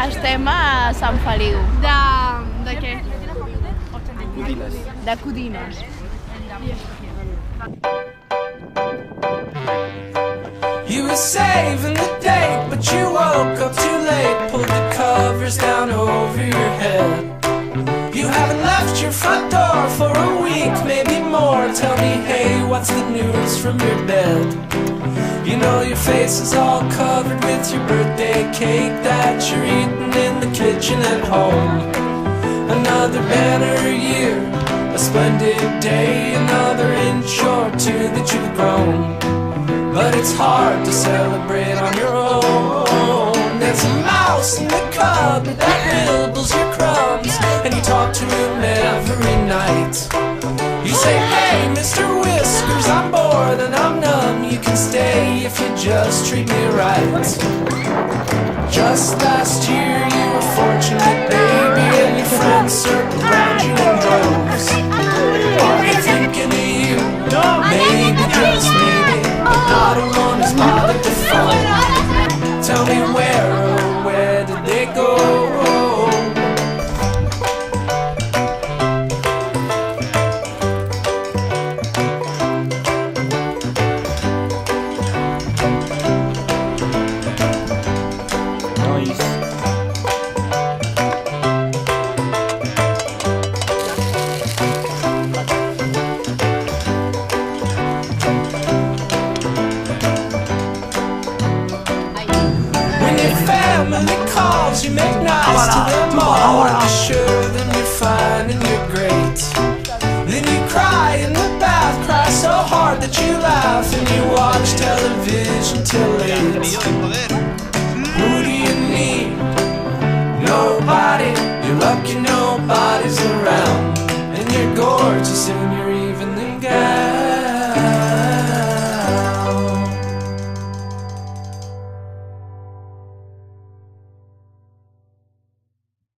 Estem a Sant Feliu. De què? De Codines. You were saving the day, but you woke up too late. Pulled the covers down over your head. You haven't left your front door for a week, maybe more. Tell me, hey, what's the news from your bed? You know your face is all covered with your birthday cake that you're eating in the kitchen at home. Another banner year, a splendid day, another inch or two that you've grown. But it's hard to celebrate on your own. There's a mouse in the cupboard that nibbles your crumbs, and you talk to him every night. You say, hey, Mr. Whiskers, I'm bored and I'm numb. You can stay if you just treat me right. Just last year you were fortunate, baby, and your friends circled around you in droves. Are they thinking of you? Maybe, just maybe, but not a one is bothered to phone. Tell me where did they go? You make nice to them all, and you're sure then you're fine and you're great. Then you cry in the bath, cry so hard that you laugh, and you watch television till late.